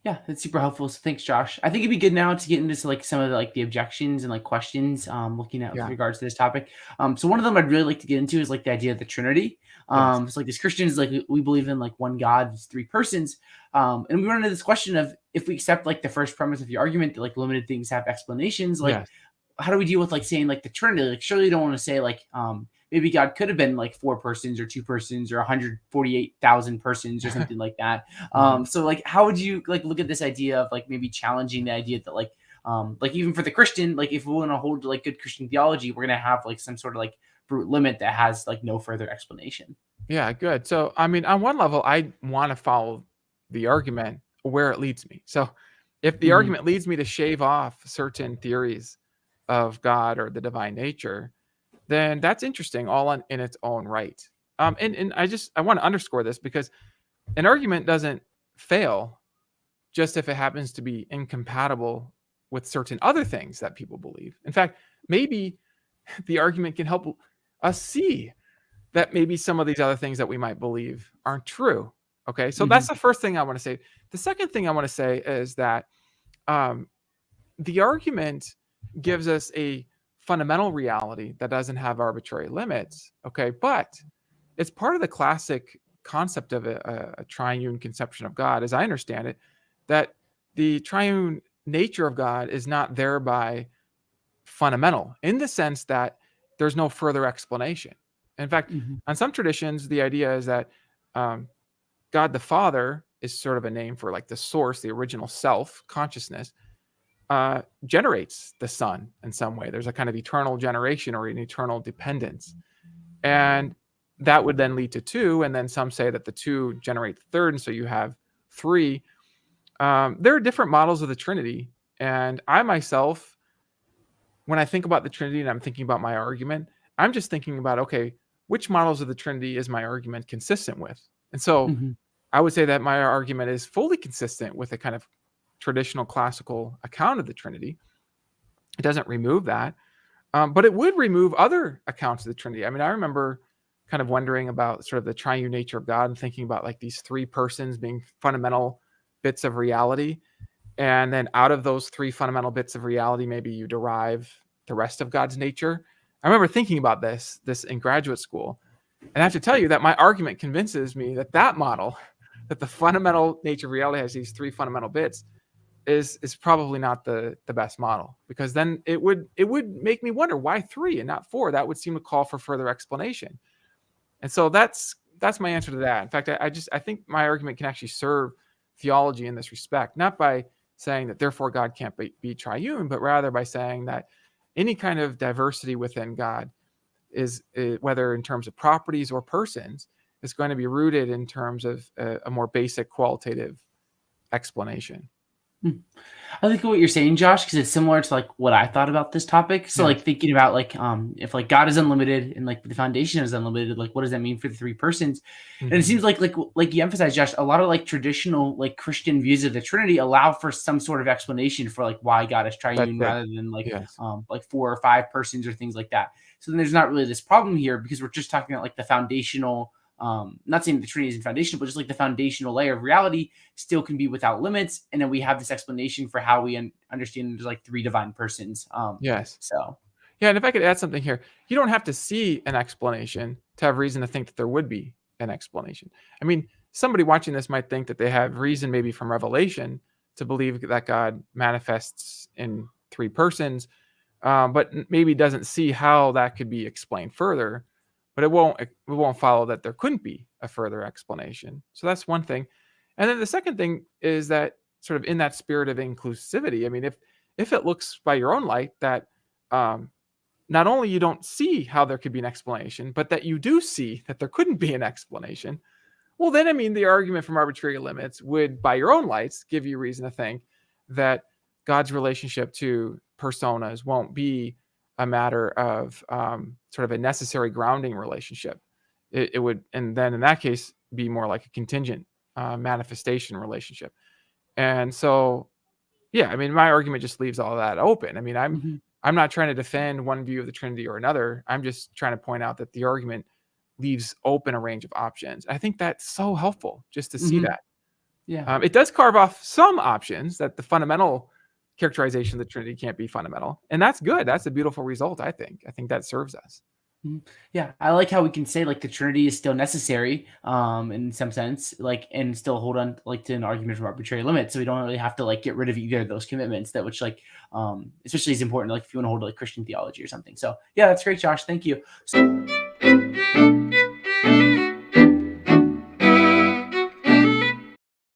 Yeah, that's super helpful. So thanks, Josh. I think it'd be good now to get into like some of the, like the objections and like questions looking at with Yeah. regards to this topic. So one of them I'd really like to get into is like the idea of the Trinity. Yes. So like as Christians, like we believe in like one God, it's three persons. And we run into this question of if we accept like the first premise of your argument that like limited things have explanations, like Yes. how do we deal with like saying like the Trinity? Like surely you don't want to say like maybe God could have been like four persons or two persons or 148,000 persons or something like that. Mhm. So like how would you like look at this idea of like maybe challenging the idea that like even for the Christian, like if we want to hold like good Christian theology, we're gonna have like some sort of like brute limit that has like no further explanation. Yeah, good. So, I mean, on one level, I want to follow the argument where it leads me. So, if the Hmm. argument leads me to shave off certain theories of God or the divine nature, then that's interesting in its own right. And I want to underscore this because an argument doesn't fail just if it happens to be incompatible with certain other things that people believe. In fact, maybe the argument can help us see that maybe some of these other things that we might believe aren't true. Okay, so Hmm. that's the first thing I want to say. The second thing I want to say is that um, the argument gives us a fundamental reality that doesn't have arbitrary limits. Okay, but it's part of the classic concept of a triune conception of God, as I understand it, that the triune nature of God is not thereby fundamental in the sense that there's no further explanation. In fact, Hmm. on some traditions, the idea is that um, God the Father is sort of a name for like the source, the original self, consciousness, generates the Son in some way. There's a kind of eternal generation or an eternal dependence. And that would then lead to two. And then some say that the two generate the third. And so you have three. There are different models of the Trinity. And I myself, when I think about the Trinity and I'm thinking about my argument, I'm just thinking about, okay, which models of the Trinity is my argument consistent with? And so Hmm. I would say that my argument is fully consistent with a kind of traditional classical account of the Trinity. It doesn't remove that, but it would remove other accounts of the Trinity. I mean, I remember kind of wondering about sort of the triune nature of God and thinking about like these three persons being fundamental bits of reality. And then out of those three fundamental bits of reality, maybe you derive the rest of God's nature. I remember thinking about this in graduate school. And I have to tell you that my argument convinces me that that model, that the fundamental nature of reality has these three fundamental bits, is probably not the best model, because then it would make me wonder why three and not four. That would seem to call for further explanation. And so that's my answer to that. In fact, I think my argument can actually serve theology in this respect, not by saying that therefore God can't be triune, but rather by saying that any kind of diversity within God is whether in terms of properties or persons, is going to be rooted in terms of a more basic qualitative explanation. I think what you're saying, Josh, because it's similar to like what I thought about this topic. So like Yes. thinking about like if like God is unlimited and like the foundation is unlimited, like what does that mean for the three persons? And it Hmm. seems like you emphasized, Josh, a lot of like traditional like Christian views of the Trinity allow for some sort of explanation for like why God is That's triune it. rather than Yes. like four or five persons or things like that. So then there's not really this problem here because we're just talking about like the foundational not saying the Trinity isn't foundational, but just like the foundational layer of reality still can be without limits. And then we have this explanation for how we understand there's like three divine persons. Yes. So Yeah, and if I could add something here, you don't have to see an explanation to have reason to think that there would be an explanation. I mean, somebody watching this might think that they have reason, maybe from revelation, to believe that God manifests in three persons, but maybe doesn't see how that could be explained further. But it won't follow that there couldn't be a further explanation. So that's one thing. And then the second thing is that sort of in that spirit of inclusivity. I mean, if it looks by your own light that um, not only you don't see how there could be an explanation, but that you do see that there couldn't be an explanation, well, then, I mean, the argument from arbitrary limits would, by your own lights, give you reason to think that God's relationship to personas won't be a matter of sort of a necessary grounding relationship. It would, and then in that case, be more like a contingent manifestation relationship. And so, yeah, I mean, my argument just leaves all that open. I mean, I'm mhm. I'm not trying to defend one view of the Trinity or another. I'm just trying to point out that the argument leaves open a range of options. I think that's so helpful just to see Mhm. that. Yeah. It does carve off some options that the fundamental characterization of the Trinity can't be fundamental, and that's good. That's a beautiful result, I think. I think that serves us. Mhm. Yeah, I like how we can say like the Trinity is still necessary, in some sense, like, and still hold on like to an argument from arbitrary limits. So we don't really have to like get rid of either of those commitments that which like especially is important like if you want to hold like Christian theology or something. So yeah, that's great, Josh. Thank you.